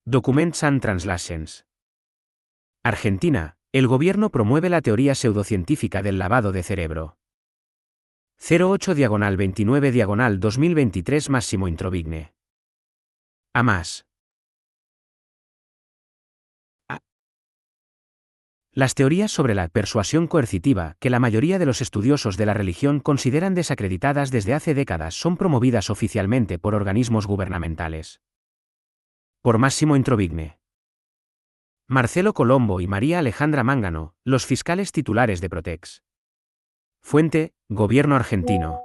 Documents and Translations. Argentina, el gobierno promueve la teoría pseudocientífica del lavado de cerebro. 08/29/2023 Massimo Introvigne. A más. Las teorías sobre la persuasión coercitiva, que la mayoría de los estudiosos de la religión consideran desacreditadas desde hace décadas, son promovidas oficialmente por organismos gubernamentales. Por Massimo Introvigne. Marcelo Colombo y María Alejandra Mangano, los fiscales titulares de Protex. Fuente: Gobierno argentino.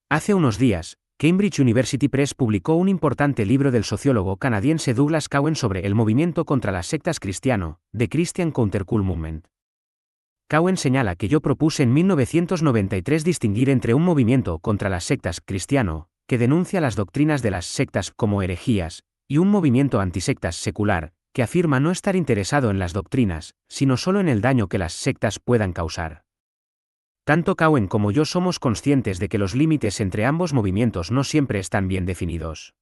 Hace unos días, Cambridge University Press publicó un importante libro del sociólogo canadiense Douglas Cowan sobre el movimiento contra las sectas cristiano, The Christian Countercult Movement. Cowan señala que yo propuse en 1993 distinguir entre un movimiento contra las sectas cristiano, que denuncia las doctrinas de las sectas como herejías, y un movimiento antisectas secular, que afirma no estar interesado en las doctrinas, sino solo en el daño que las sectas puedan causar. Tanto Cowan como yo somos conscientes de que los límites entre ambos movimientos no siempre están bien definidos.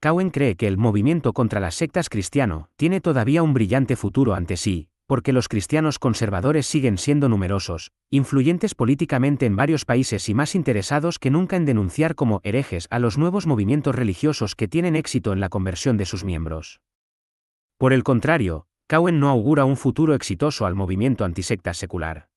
Cowan cree que el movimiento contra las sectas cristiano tiene todavía un brillante futuro ante sí, porque los cristianos conservadores siguen siendo numerosos, influyentes políticamente en varios países y más interesados que nunca en denunciar como herejes a los nuevos movimientos religiosos que tienen éxito en la conversión de sus miembros. Por el contrario, Cowan no augura un futuro exitoso al movimiento antisectas secular.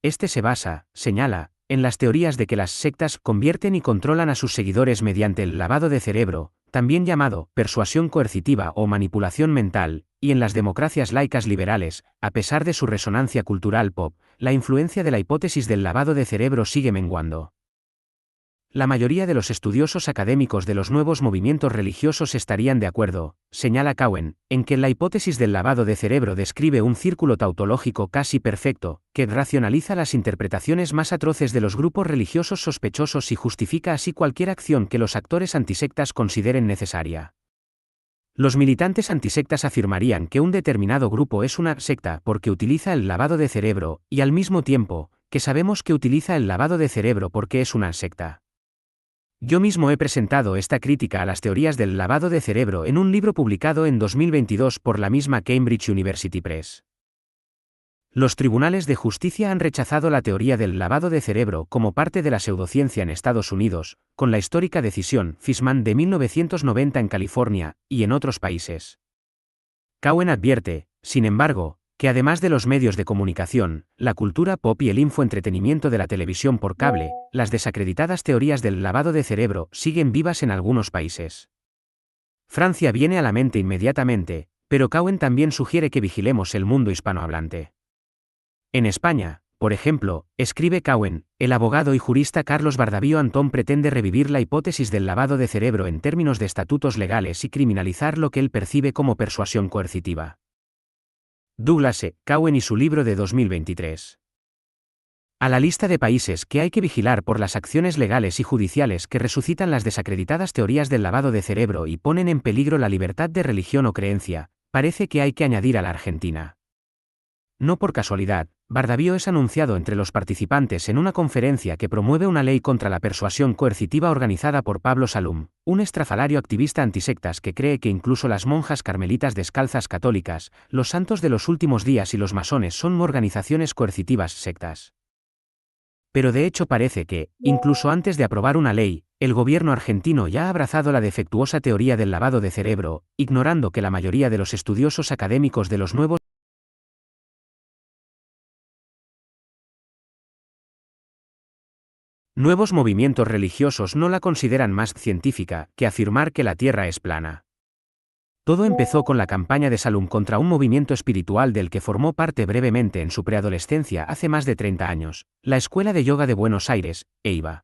Este se basa, señala, en las teorías de que las sectas convierten y controlan a sus seguidores mediante el lavado de cerebro, también llamado persuasión coercitiva o manipulación mental, y en las democracias laicas liberales, a pesar de su resonancia cultural pop, la influencia de la hipótesis del lavado de cerebro sigue menguando. La mayoría de los estudiosos académicos de los nuevos movimientos religiosos estarían de acuerdo, señala Cowan, en que la hipótesis del lavado de cerebro describe un círculo tautológico casi perfecto, que racionaliza las interpretaciones más atroces de los grupos religiosos sospechosos y justifica así cualquier acción que los actores antisectas consideren necesaria. Los militantes antisectas afirmarían que un determinado grupo es una secta porque utiliza el lavado de cerebro, y al mismo tiempo, que sabemos que utiliza el lavado de cerebro porque es una secta. Yo mismo he presentado esta crítica a las teorías del lavado de cerebro en un libro publicado en 2022 por la misma Cambridge University Press. Los tribunales de justicia han rechazado la teoría del lavado de cerebro como parte de la pseudociencia en Estados Unidos, con la histórica decisión Fishman de 1990 en California, y en otros países. Cowan advierte, sin embargo, que además de los medios de comunicación, la cultura pop y el infoentretenimiento de la televisión por cable, las desacreditadas teorías del lavado de cerebro siguen vivas en algunos países. Francia viene a la mente inmediatamente, pero Cowan también sugiere que vigilemos el mundo hispanohablante. En España, por ejemplo, escribe Cowan, el abogado y jurista Carlos Bardavío Antón pretende revivir la hipótesis del lavado de cerebro en términos de estatutos legales y criminalizar lo que él percibe como persuasión coercitiva. Douglas E. Cowan y su libro de 2023. A la lista de países que hay que vigilar por las acciones legales y judiciales que resucitan las desacreditadas teorías del lavado de cerebro y ponen en peligro la libertad de religión o creencia, parece que hay que añadir a la Argentina. No por casualidad, Bardavío es anunciado entre los participantes en una conferencia que promueve una ley contra la persuasión coercitiva organizada por Pablo Salum, un estrafalario activista antisectas que cree que incluso las monjas carmelitas descalzas católicas, los santos de los últimos días y los masones son organizaciones coercitivas sectas. Pero de hecho parece que, incluso antes de aprobar una ley, el gobierno argentino ya ha abrazado la defectuosa teoría del lavado de cerebro, ignorando que la mayoría de los estudiosos académicos de los nuevos movimientos religiosos no la consideran más científica que afirmar que la Tierra es plana. Todo empezó con la campaña de Salum contra un movimiento espiritual del que formó parte brevemente en su preadolescencia hace más de 30 años, la Escuela de Yoga de Buenos Aires, EIBA.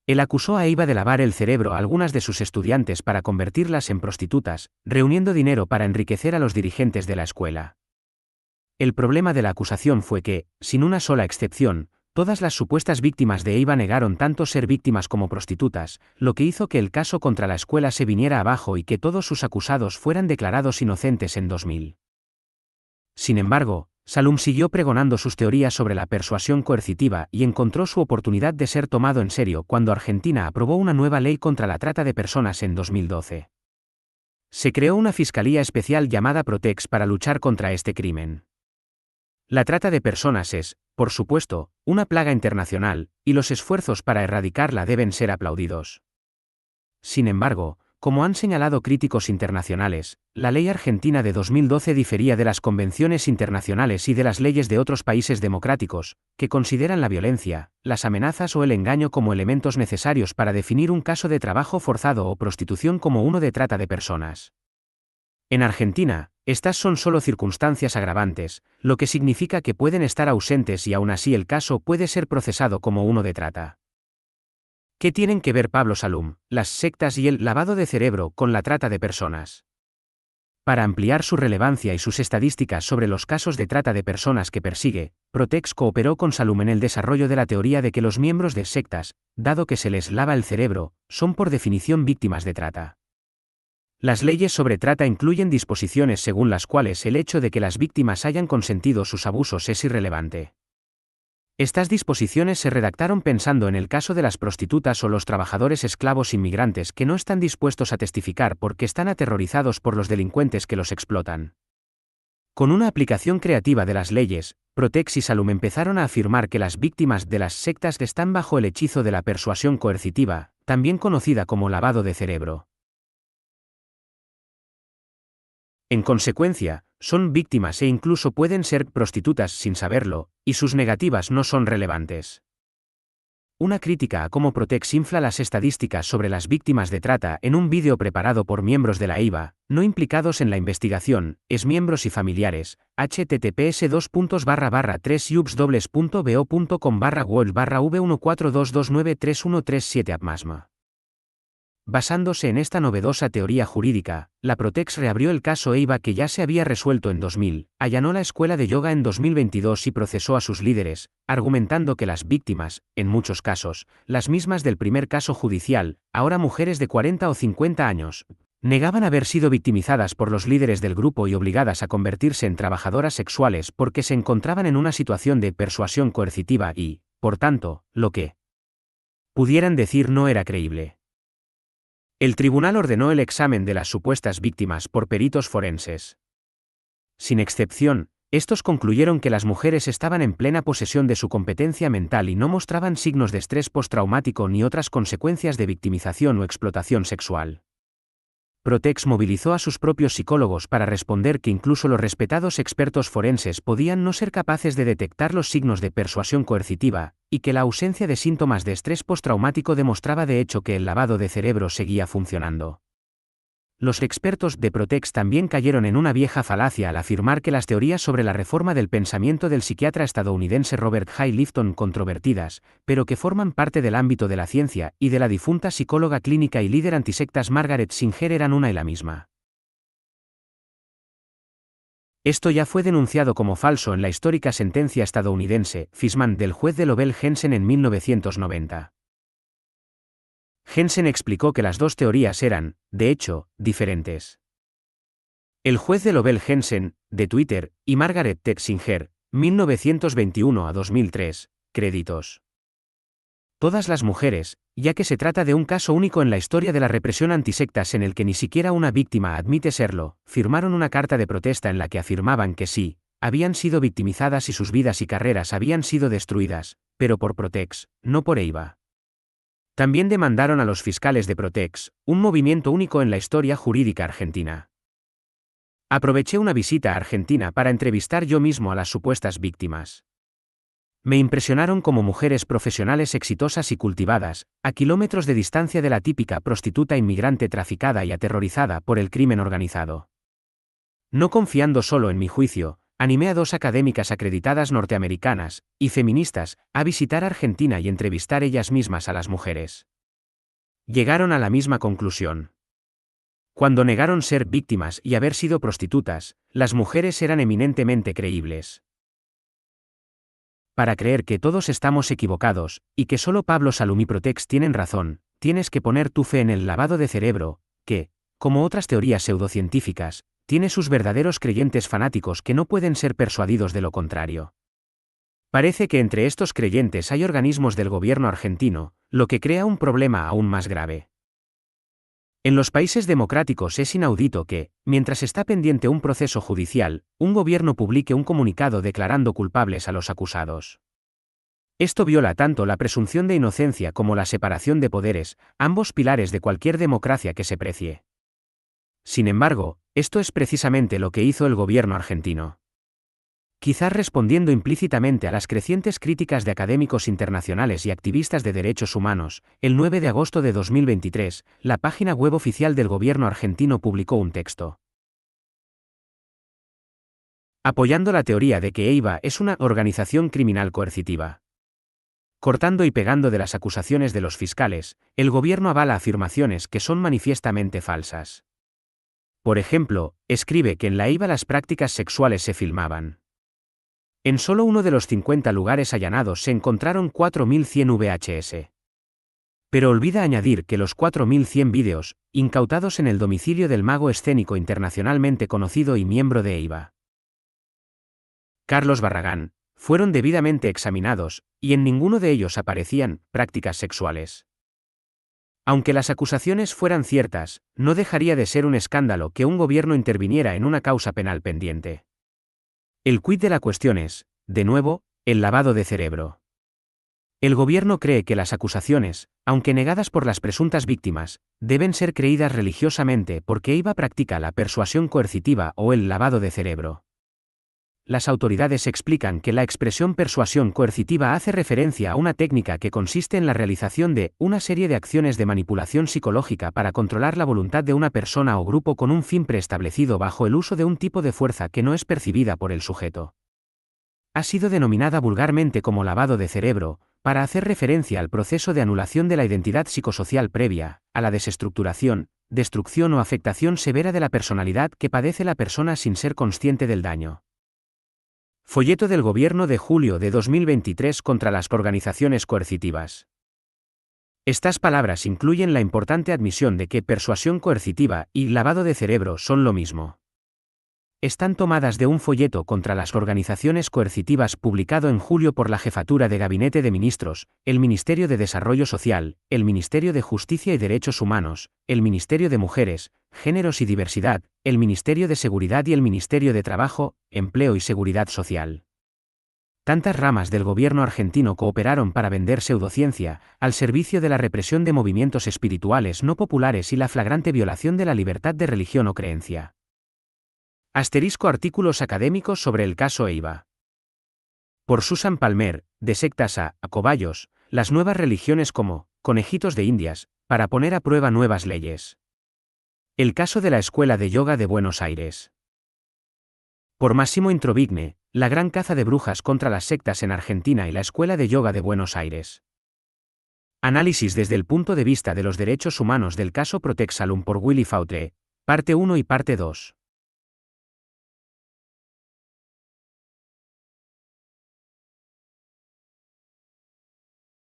Él acusó a EIBA de lavar el cerebro a algunas de sus estudiantes para convertirlas en prostitutas, reuniendo dinero para enriquecer a los dirigentes de la escuela. El problema de la acusación fue que, sin una sola excepción, todas las supuestas víctimas de EIBA negaron tanto ser víctimas como prostitutas, lo que hizo que el caso contra la escuela se viniera abajo y que todos sus acusados fueran declarados inocentes en 2000. Sin embargo, Salum siguió pregonando sus teorías sobre la persuasión coercitiva y encontró su oportunidad de ser tomado en serio cuando Argentina aprobó una nueva ley contra la trata de personas en 2012. Se creó una fiscalía especial llamada Protex para luchar contra este crimen. La trata de personas es, por supuesto, una plaga internacional, y los esfuerzos para erradicarla deben ser aplaudidos. Sin embargo, como han señalado críticos internacionales, la ley argentina de 2012 difería de las convenciones internacionales y de las leyes de otros países democráticos, que consideran la violencia, las amenazas o el engaño como elementos necesarios para definir un caso de trabajo forzado o prostitución como uno de trata de personas. En Argentina, estas son solo circunstancias agravantes, lo que significa que pueden estar ausentes y aún así el caso puede ser procesado como uno de trata. ¿Qué tienen que ver Pablo Salum, las sectas y el lavado de cerebro con la trata de personas? Para ampliar su relevancia y sus estadísticas sobre los casos de trata de personas que persigue, Protex cooperó con Salum en el desarrollo de la teoría de que los miembros de sectas, dado que se les lava el cerebro, son por definición víctimas de trata. Las leyes sobre trata incluyen disposiciones según las cuales el hecho de que las víctimas hayan consentido sus abusos es irrelevante. Estas disposiciones se redactaron pensando en el caso de las prostitutas o los trabajadores esclavos inmigrantes que no están dispuestos a testificar porque están aterrorizados por los delincuentes que los explotan. Con una aplicación creativa de las leyes, Protex y Salum empezaron a afirmar que las víctimas de las sectas están bajo el hechizo de la persuasión coercitiva, también conocida como lavado de cerebro. En consecuencia, son víctimas e incluso pueden ser prostitutas sin saberlo, y sus negativas no son relevantes. Una crítica a cómo Protex infla las estadísticas sobre las víctimas de trata en un vídeo preparado por miembros de la EIVA, no implicados en la investigación, miembros y familiares, https://3ubs.bo.com/world/v1422931337 Basándose en esta novedosa teoría jurídica, la Protex reabrió el caso EIVA que ya se había resuelto en 2000, allanó la escuela de yoga en 2022 y procesó a sus líderes, argumentando que las víctimas, en muchos casos, las mismas del primer caso judicial, ahora mujeres de 40 o 50 años, negaban haber sido victimizadas por los líderes del grupo y obligadas a convertirse en trabajadoras sexuales porque se encontraban en una situación de persuasión coercitiva y, por tanto, lo que pudieran decir no era creíble. El tribunal ordenó el examen de las supuestas víctimas por peritos forenses. Sin excepción, estos concluyeron que las mujeres estaban en plena posesión de su competencia mental y no mostraban signos de estrés postraumático ni otras consecuencias de victimización o explotación sexual. Protex movilizó a sus propios psicólogos para responder que incluso los respetados expertos forenses podían no ser capaces de detectar los signos de persuasión coercitiva, y que la ausencia de síntomas de estrés postraumático demostraba de hecho que el lavado de cerebro seguía funcionando. Los expertos de Protex también cayeron en una vieja falacia al afirmar que las teorías sobre la reforma del pensamiento del psiquiatra estadounidense Robert High Lifton controvertidas, pero que forman parte del ámbito de la ciencia y de la difunta psicóloga clínica y líder antisectas Margaret Singer eran una y la misma. Esto ya fue denunciado como falso en la histórica sentencia estadounidense, Fishman del juez de Lovell Jensen en 1990. Jensen explicó que las dos teorías eran, de hecho, diferentes. El juez de Lovell Jensen, de Twitter, y Margaret T. Singer, 1921 a 2003, créditos. Todas las mujeres, ya que se trata de un caso único en la historia de la represión antisectas en el que ni siquiera una víctima admite serlo, firmaron una carta de protesta en la que afirmaban que sí, habían sido victimizadas y sus vidas y carreras habían sido destruidas, pero por Protex, no por EIVA. También demandaron a los fiscales de Protex, un movimiento único en la historia jurídica argentina. Aproveché una visita a Argentina para entrevistar yo mismo a las supuestas víctimas. Me impresionaron como mujeres profesionales exitosas y cultivadas, a kilómetros de distancia de la típica prostituta inmigrante traficada y aterrorizada por el crimen organizado. No confiando solo en mi juicio, animé a dos académicas acreditadas norteamericanas, y feministas, a visitar Argentina y entrevistar ellas mismas a las mujeres. Llegaron a la misma conclusión. Cuando negaron ser víctimas y haber sido prostitutas, las mujeres eran eminentemente creíbles. Para creer que todos estamos equivocados, y que solo Pablo Salum y Protex tienen razón, tienes que poner tu fe en el lavado de cerebro, que, como otras teorías pseudocientíficas, tiene sus verdaderos creyentes fanáticos que no pueden ser persuadidos de lo contrario. Parece que entre estos creyentes hay organismos del gobierno argentino, lo que crea un problema aún más grave. En los países democráticos es inaudito que, mientras está pendiente un proceso judicial, un gobierno publique un comunicado declarando culpables a los acusados. Esto viola tanto la presunción de inocencia como la separación de poderes, ambos pilares de cualquier democracia que se precie. Sin embargo, esto es precisamente lo que hizo el gobierno argentino. Quizás respondiendo implícitamente a las crecientes críticas de académicos internacionales y activistas de derechos humanos, el 9 de agosto de 2023, la página web oficial del gobierno argentino publicó un texto apoyando la teoría de que EIVA es una organización criminal coercitiva. Cortando y pegando de las acusaciones de los fiscales, el gobierno avala afirmaciones que son manifiestamente falsas. Por ejemplo, escribe que en la EIVA las prácticas sexuales se filmaban. En solo uno de los 50 lugares allanados se encontraron 4.100 VHS. Pero olvida añadir que los 4.100 vídeos, incautados en el domicilio del mago escénico internacionalmente conocido y miembro de EIVA, Carlos Barragán, fueron debidamente examinados, y en ninguno de ellos aparecían prácticas sexuales. Aunque las acusaciones fueran ciertas, no dejaría de ser un escándalo que un gobierno interviniera en una causa penal pendiente. El quid de la cuestión es, de nuevo, el lavado de cerebro. El gobierno cree que las acusaciones, aunque negadas por las presuntas víctimas, deben ser creídas religiosamente porque EIVA practica la persuasión coercitiva o el lavado de cerebro. Las autoridades explican que la expresión persuasión coercitiva hace referencia a una técnica que consiste en la realización de una serie de acciones de manipulación psicológica para controlar la voluntad de una persona o grupo con un fin preestablecido bajo el uso de un tipo de fuerza que no es percibida por el sujeto. Ha sido denominada vulgarmente como lavado de cerebro, para hacer referencia al proceso de anulación de la identidad psicosocial previa, a la desestructuración, destrucción o afectación severa de la personalidad que padece la persona sin ser consciente del daño. Folleto del Gobierno de julio de 2023 contra las organizaciones coercitivas. Estas palabras incluyen la importante admisión de que persuasión coercitiva y lavado de cerebro son lo mismo. Están tomadas de un folleto contra las organizaciones coercitivas publicado en julio por la Jefatura de Gabinete de Ministros, el Ministerio de Desarrollo Social, el Ministerio de Justicia y Derechos Humanos, el Ministerio de Mujeres, Géneros y Diversidad, el Ministerio de Seguridad y el Ministerio de Trabajo, Empleo y Seguridad Social. Tantas ramas del gobierno argentino cooperaron para vender pseudociencia, al servicio de la represión de movimientos espirituales no populares y la flagrante violación de la libertad de religión o creencia. Asterisco artículos académicos sobre el caso EIVA. Por Susan Palmer, de sectas a cobayos, las nuevas religiones como conejitos de Indias, para poner a prueba nuevas leyes. El caso de la Escuela de Yoga de Buenos Aires. Por Massimo Introvigne, la gran caza de brujas contra las sectas en Argentina y la Escuela de Yoga de Buenos Aires. Análisis desde el punto de vista de los derechos humanos del caso Protect Salum por Willy Fautre, parte 1 y parte 2.